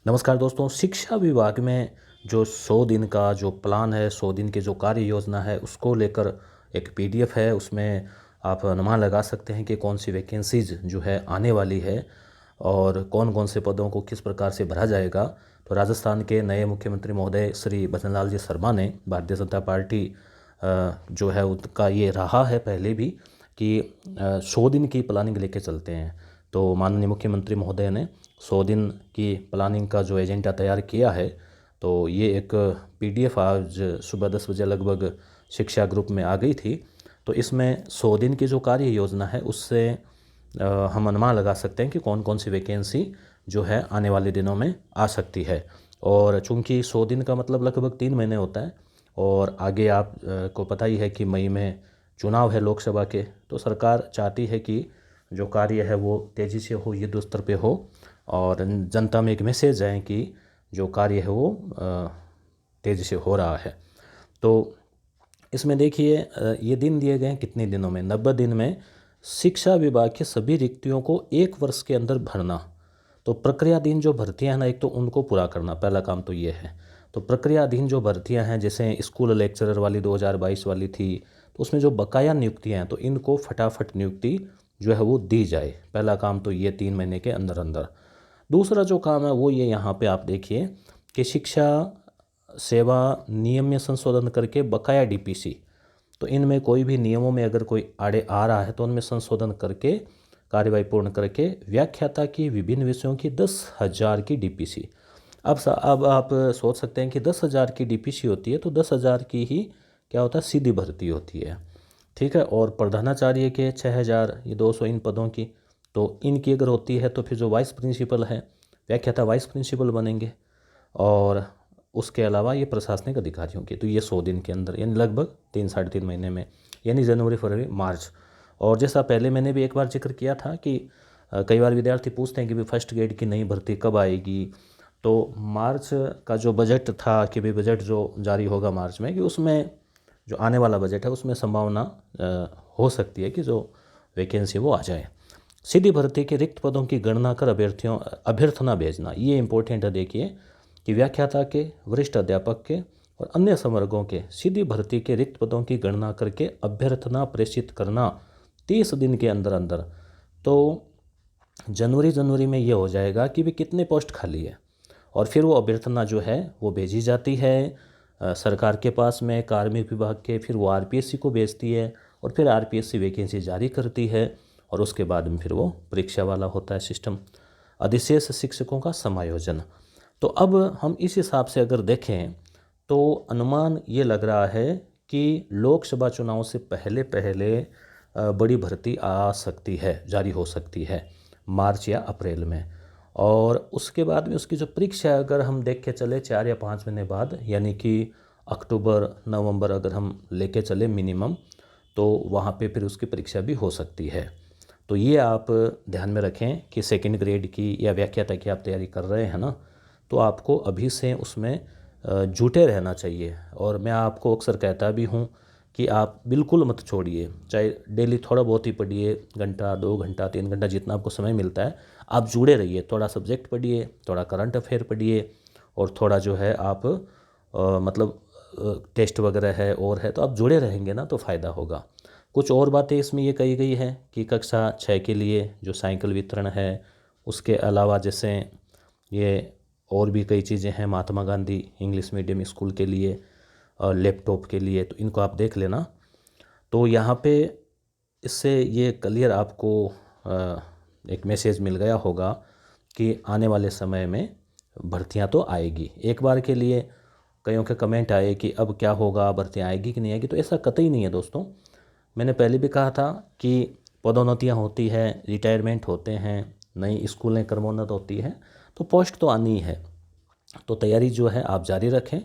नमस्कार दोस्तों, शिक्षा विभाग में जो 100 दिन का जो प्लान है, 100 दिन की जो कार्य योजना है, उसको लेकर एक पीडीएफ है। उसमें आप अनुमान लगा सकते हैं कि कौन सी वैकेंसीज जो है आने वाली है और कौन कौन से पदों को किस प्रकार से भरा जाएगा। तो राजस्थान के नए मुख्यमंत्री महोदय श्री भजनलाल जी शर्मा ने भारतीय जनता पार्टी जो है उनका ये रहा है पहले भी कि 100 दिन की प्लानिंग लेके चलते हैं। तो माननीय मुख्यमंत्री महोदय ने 100 दिन की प्लानिंग का जो एजेंडा तैयार किया है, तो ये एक पीडीएफ आज सुबह 10 बजे लगभग शिक्षा ग्रुप में आ गई थी। तो इसमें 100 दिन की जो कार्य योजना है उससे हम अनुमान लगा सकते हैं कि कौन कौन सी वैकेंसी जो है आने वाले दिनों में आ सकती है। और चूंकि 100 दिन का मतलब लगभग 3 महीने होता है और आगे आप को पता ही है कि मई में चुनाव है लोकसभा के, तो सरकार चाहती है कि जो कार्य है वो तेज़ी से हो, युद्ध स्तर पे हो और जनता में एक मैसेज जाए कि जो कार्य है वो तेज़ी से हो रहा है। तो इसमें देखिए ये दिन दिए गए हैं कितने दिनों में, 90 दिन में शिक्षा विभाग के सभी रिक्तियों को 1 वर्ष के अंदर भरना। तो प्रक्रियाधीन जो भर्तियां हैं ना, एक तो उनको पूरा करना, पहला काम तो ये है। तो प्रक्रियाधीन जो भर्तियां हैं जैसे स्कूल लेक्चरर वाली 2022 वाली थी, तो उसमें जो बकाया नियुक्तियां हैं तो इनको फटाफट नियुक्ति जो है वो दी जाए। पहला काम तो ये 3 महीने के अंदर अंदर। दूसरा जो काम है वो ये यहाँ पे आप देखिए कि शिक्षा सेवा नियम में संशोधन करके बकाया डीपीसी, तो इनमें कोई भी नियमों में अगर कोई आड़े आ रहा है तो उनमें संशोधन करके कार्यवाही पूर्ण करके व्याख्याता की विभिन्न विषयों की 10,000 की डीपीसी। अब आप सोच सकते हैं कि 10,000 की डीपीसी होती है तो 10,000 की ही क्या होता है, सीधी भर्ती होती है। ठीक है। और प्रधानाचार्य के 6,000, ये 200 इन पदों की, तो इनकी अगर होती है तो फिर जो वाइस प्रिंसिपल है, व्याख्याता वाइस प्रिंसिपल बनेंगे। और उसके अलावा ये प्रशासनिक अधिकारियों की, तो ये 100 दिन के अंदर यानी लगभग 3 साढ़े 3 महीने में, यानी जनवरी फरवरी मार्च। और जैसा पहले मैंने भी एक बार जिक्र किया था कि कई बार विद्यार्थी पूछते हैं कि भाई फर्स्ट ग्रेड की नई भर्ती कब आएगी। तो मार्च का जो बजट था कि भाई बजट जो जारी होगा मार्च में, कि उसमें जो आने वाला बजट है उसमें संभावना हो सकती है कि जो वैकेंसी वो आ जाए। सीधी भर्ती के रिक्त पदों की गणना कर अभ्यर्थना भेजना, ये इंपॉर्टेंट है। देखिए कि व्याख्याता के, वरिष्ठ अध्यापक के और अन्य संवर्गों के सीधी भर्ती के रिक्त पदों की गणना करके अभ्यर्थना प्रेषित करना 30 दिन के अंदर अंदर। तो जनवरी में ये हो जाएगा कि भी कितने पोस्ट खाली है और फिर वो अभ्यर्थना जो है वो भेजी जाती है सरकार के पास में, कार्मिक विभाग के, फिर वो आरपीएससी को भेजती है और फिर आरपीएससी वैकेंसी जारी करती है और उसके बाद में फिर वो परीक्षा वाला होता है सिस्टम। अधिशेष शिक्षकों का समायोजन। तो अब हम इस हिसाब से अगर देखें तो अनुमान ये लग रहा है कि लोकसभा चुनाव से पहले पहले बड़ी भर्ती आ सकती है, जारी हो सकती है मार्च या अप्रैल में। और उसके बाद में उसकी जो परीक्षा है अगर हम देख के चले 4 या 5 महीने बाद, यानी कि अक्टूबर नवंबर अगर हम लेके चले मिनिमम, तो वहाँ पे फिर उसकी परीक्षा भी हो सकती है। तो ये आप ध्यान में रखें कि सेकंड ग्रेड की या व्याख्याता की आप तैयारी कर रहे हैं ना, तो आपको अभी से उसमें जुटे रहना चाहिए। और मैं आपको अक्सर कहता भी हूँ कि आप बिल्कुल मत छोड़िए, चाहे डेली थोड़ा बहुत ही पढ़िए, घंटा 2 घंटा 3 घंटा जितना आपको समय मिलता है, आप जुड़े रहिए। थोड़ा सब्जेक्ट पढ़िए, थोड़ा करंट अफेयर पढ़िए और थोड़ा जो है आप मतलब टेस्ट वगैरह है और है, तो आप जुड़े रहेंगे ना तो फ़ायदा होगा। कुछ और बातें इसमें ये कही गई है कि कक्षा 6 के लिए जो साइकिल वितरण है, उसके अलावा जैसे ये और भी कई चीज़ें हैं Mahatma Gandhi English medium school के लिए, लैपटॉप के लिए, तो इनको आप देख लेना। तो यहाँ पे इससे ये क्लियर आपको एक मैसेज मिल गया होगा कि आने वाले समय में भर्तियाँ तो आएगी। एक बार के लिए कईयों के कमेंट आए कि अब क्या होगा, भर्तियाँ आएगी कि नहीं आएगी, तो ऐसा कतई नहीं है दोस्तों। मैंने पहले भी कहा था कि पदोन्नतियाँ होती है, रिटायरमेंट होते हैं, नई स्कूलें क्रमोन्नत होती हैं, तो पोस्ट तो आनी ही है। तो तैयारी जो है आप जारी रखें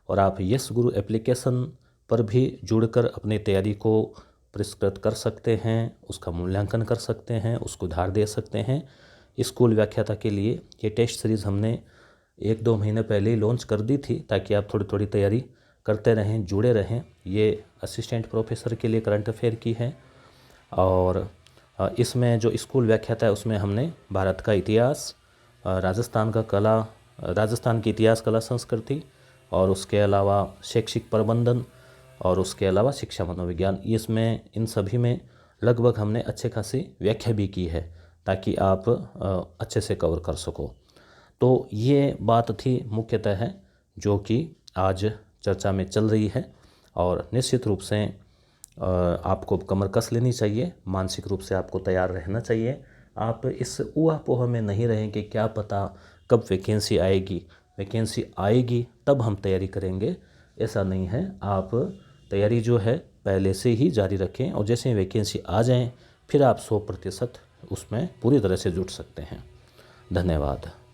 और आप यस गुरु एप्लीकेशन पर भी जुड़कर अपनी तैयारी को परिष्कृत कर सकते हैं, उसका मूल्यांकन कर सकते हैं, उसको उधार दे सकते हैं। स्कूल व्याख्याता के लिए ये टेस्ट सीरीज़ हमने 1-2 महीने पहले ही लॉन्च कर दी थी ताकि आप थोड़ी थोड़ी तैयारी करते रहें, जुड़े रहें। ये असिस्टेंट प्रोफेसर के लिए करंट अफेयर की है और इसमें जो स्कूल व्याख्याता है उसमें हमने भारत का इतिहास, राजस्थान का कला, राजस्थान की इतिहास कला संस्कृति और उसके अलावा शैक्षिक प्रबंधन और उसके अलावा शिक्षा मनोविज्ञान, इसमें इन सभी में लगभग हमने अच्छे खासी व्याख्या भी की है ताकि आप अच्छे से कवर कर सको। तो ये बात थी मुख्यतः है जो कि आज चर्चा में चल रही है। और निश्चित रूप से आपको कमर कस लेनी चाहिए, मानसिक रूप से आपको तैयार रहना चाहिए। आप इस ऊहा-पोह में नहीं रहें कि क्या पता कब वैकेंसी आएगी। वैकेंसी आएगी तब हम तैयारी करेंगे, ऐसा नहीं है। आप तैयारी जो है पहले से ही जारी रखें और जैसे ही वैकेंसी आ जाएं फिर आप 100% उसमें पूरी तरह से जुट सकते हैं। धन्यवाद।